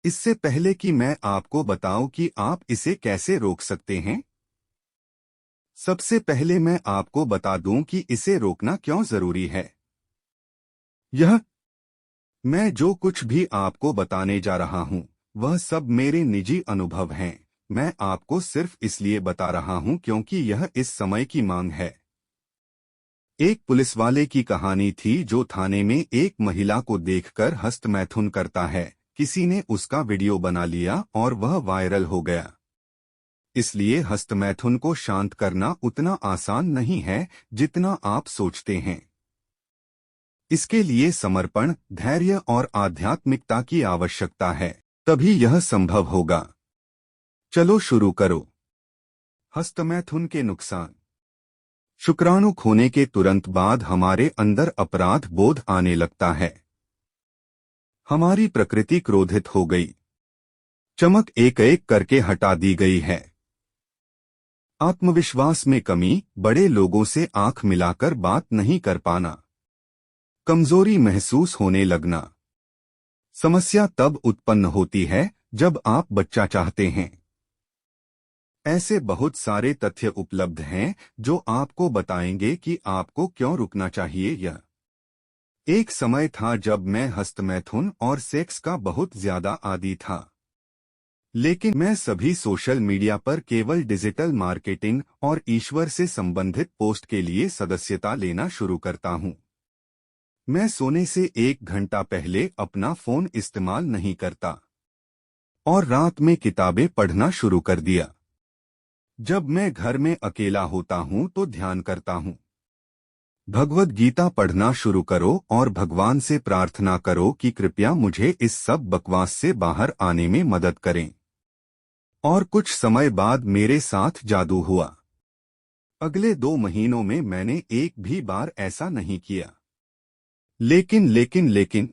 इससे पहले कि मैं आपको बताऊं कि आप इसे कैसे रोक सकते हैं, सबसे पहले मैं आपको बता दूं कि इसे रोकना क्यों जरूरी है। यह मैं जो कुछ भी आपको बताने जा रहा हूं, वह सब मेरे निजी अनुभव हैं। मैं आपको सिर्फ इसलिए बता रहा हूं क्योंकि यह इस समय की मांग है। एक पुलिसवाले की कहानी थी जो थाने में एक महिला को देखकर हस्तमैथुन करता है। किसी ने उसका वीडियो बना लिया और वह वायरल हो गया। इसलिए हस्तमैथुन को शांत करना उतना आसान नहीं है जितना आप सोचते हैं। इसके लिए समर्पण, धैर्य और आध्यात्मिकता की आवश्यकता है, तभी यह संभव होगा। चलो शुरू करो। हस्तमैथुन के नुकसान। शुक्राणु खोने के तुरंत बाद हमारे अंदर अपराध बोध आने लगता है। हमारी प्रकृति क्रोधित हो गई। चमक एक एक करके हटा दी गई है। आत्मविश्वास में कमी, बड़े लोगों से आंख मिलाकर बात नहीं कर पाना, कमजोरी महसूस होने लगना। समस्या तब उत्पन्न होती है जब आप बच्चा चाहते हैं। ऐसे बहुत सारे तथ्य उपलब्ध हैं जो आपको बताएंगे कि आपको क्यों रुकना चाहिए। यह एक समय था जब मैं हस्तमैथुन और सेक्स का बहुत ज्यादा आदी था। लेकिन मैं सभी सोशल मीडिया पर केवल डिजिटल मार्केटिंग और ईश्वर से संबंधित पोस्ट के लिए सदस्यता लेना शुरू करता हूं। मैं सोने से 1 घंटा पहले अपना फोन इस्तेमाल नहीं करता और रात में किताबें पढ़ना शुरू कर दिया। जब मैं घर में अकेला होता हूं तो ध्यान करता हूं। भगवद गीता पढ़ना शुरू करो और भगवान से प्रार्थना करो कि कृपया मुझे इस सब बकवास से बाहर आने में मदद करें। और कुछ समय बाद मेरे साथ जादू हुआ। अगले 2 महीनों में मैंने एक भी बार ऐसा नहीं किया। लेकिन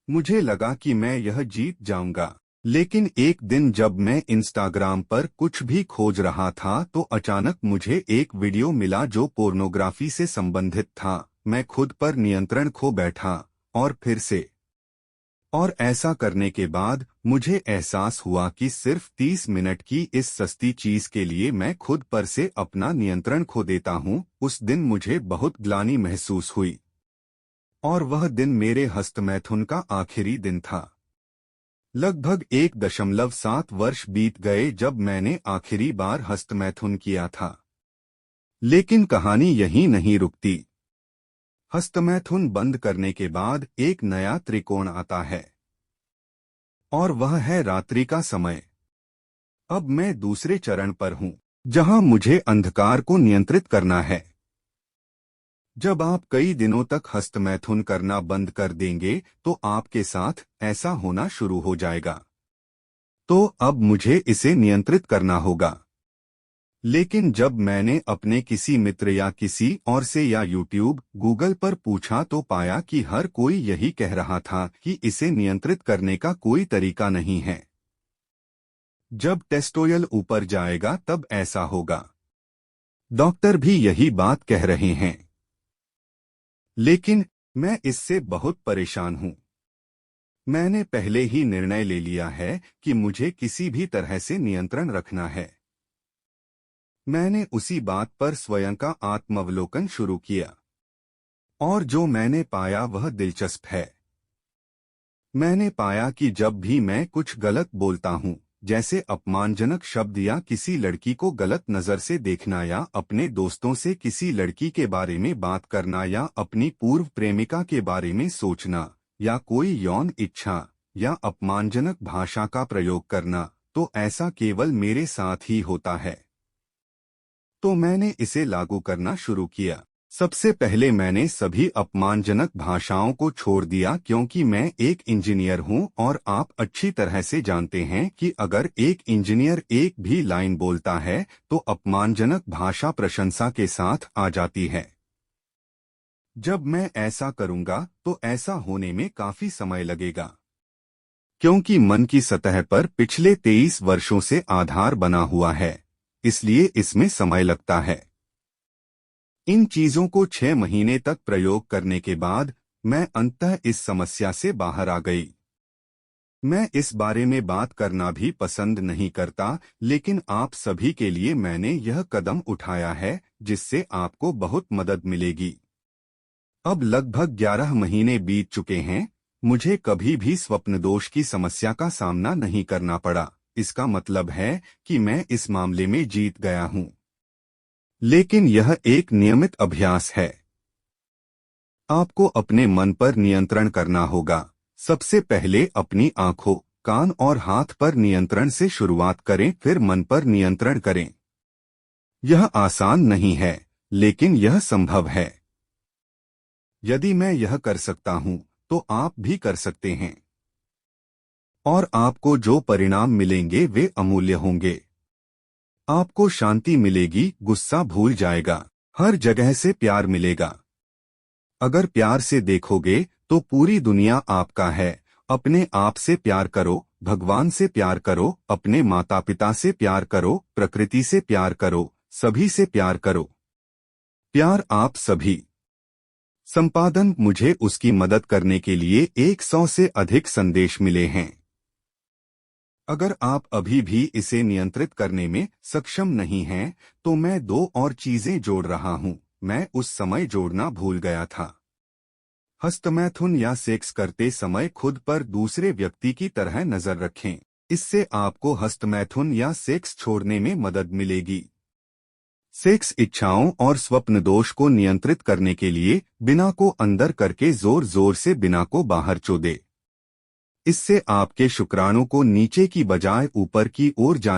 मुझे लगा कि मैं यह जीत जाऊंगा। लेकिन एक दिन जब मैं इंस्टाग्राम पर कुछ भी खोज रहा था तो अचानक मुझे एक वीडियो मिला जो पोर्नोग्राफी से संबंधित था। मैं खुद पर नियंत्रण खो बैठा और फिर से। और ऐसा करने के बाद मुझे एहसास हुआ कि सिर्फ 30 मिनट की इस सस्ती चीज के लिए मैं खुद पर से अपना नियंत्रण खो देता हूँ। उस दिन मुझे बहुत ग्लानि महसूस हुई। और वह दिन मेरे हस्तमैथुन का आखिरी दिन था। लगभग 1.7 वर्ष बीत गए जब मैंने आखिरी बार हस्तमैथुन किया था। लेकिन कहानी यहीं नहीं रुकती। हस्तमैथुन बंद करने के बाद एक नया त्रिकोण आता है और वह है रात्रि का समय। अब मैं दूसरे चरण पर हूं, जहां मुझे अंधकार को नियंत्रित करना है। जब आप कई दिनों तक हस्तमैथुन करना बंद कर देंगे तो आपके साथ ऐसा होना शुरू हो जाएगा। तो अब मुझे इसे नियंत्रित करना होगा। लेकिन जब मैंने अपने किसी मित्र या किसी और से या यूट्यूब, गूगल पर पूछा तो पाया कि हर कोई यही कह रहा था कि इसे नियंत्रित करने का कोई तरीका नहीं है। जब टेस्टोस्टेरोन ऊपर जाएगा तब ऐसा होगा। डॉक्टर भी यही बात कह रहे हैं। लेकिन मैं इससे बहुत परेशान हूं। मैंने पहले ही निर्णय ले लिया है कि मुझे किसी भी तरह से नियंत्रण रखना है। मैंने उसी बात पर स्वयं का आत्मावलोकन शुरू किया और जो मैंने पाया वह दिलचस्प है। मैंने पाया कि जब भी मैं कुछ गलत बोलता हूं, जैसे अपमानजनक शब्द या किसी लड़की को गलत नजर से देखना या अपने दोस्तों से किसी लड़की के बारे में बात करना या अपनी पूर्व प्रेमिका के बारे में सोचना या कोई यौन इच्छा या अपमानजनक भाषा का प्रयोग करना, तो ऐसा केवल मेरे साथ ही होता है। तो मैंने इसे लागू करना शुरू किया। सबसे पहले मैंने सभी अपमानजनक भाषाओं को छोड़ दिया क्योंकि मैं एक इंजीनियर हूं और आप अच्छी तरह से जानते हैं कि अगर एक इंजीनियर एक भी लाइन बोलता है तो अपमानजनक भाषा प्रशंसा के साथ आ जाती है। जब मैं ऐसा करूंगा तो ऐसा होने में काफी समय लगेगा, क्योंकि मन की सतह पर पिछले 23 वर्षों से आधार बना हुआ है, इसलिए इसमें समय लगता है। इन चीजों को 6 महीने तक प्रयोग करने के बाद मैं अंततः इस समस्या से बाहर आ गई। मैं इस बारे में बात करना भी पसंद नहीं करता, लेकिन आप सभी के लिए मैंने यह कदम उठाया है जिससे आपको बहुत मदद मिलेगी। अब लगभग 11 महीने बीत चुके हैं, मुझे कभी भी स्वप्न दोष की समस्या का सामना नहीं करना पड़ा। इसका मतलब है कि मैं इस मामले में जीत गया हूँ। लेकिन यह एक नियमित अभ्यास है। आपको अपने मन पर नियंत्रण करना होगा। सबसे पहले अपनी आंखों, कान और हाथ पर नियंत्रण से शुरुआत करें, फिर मन पर नियंत्रण करें। यह आसान नहीं है, लेकिन यह संभव है। यदि मैं यह कर सकता हूं, तो आप भी कर सकते हैं। और आपको जो परिणाम मिलेंगे वे अमूल्य होंगे। आपको शांति मिलेगी, गुस्सा भूल जाएगा, हर जगह से प्यार मिलेगा। अगर प्यार से देखोगे तो पूरी दुनिया आपका है। अपने आप से प्यार करो, भगवान से प्यार करो, अपने माता पिता से प्यार करो, प्रकृति से प्यार करो, सभी से प्यार करो। प्यार आप सभी। संपादन, मुझे उसकी मदद करने के लिए 100 से अधिक संदेश मिले हैं। अगर आप अभी भी इसे नियंत्रित करने में सक्षम नहीं हैं, तो मैं 2 और चीजें जोड़ रहा हूं। मैं उस समय जोड़ना भूल गया था। हस्तमैथुन या सेक्स करते समय खुद पर दूसरे व्यक्ति की तरह नजर रखें। इससे आपको हस्तमैथुन या सेक्स छोड़ने में मदद मिलेगी। सेक्स इच्छाओं और स्वप्न दोष को नियंत्रित करने के लिए बिना को अंदर करके जोर जोर से बिना को बाहर चोदे। इससे आपके शुक्राणु को नीचे की बजाय ऊपर की ओर जाने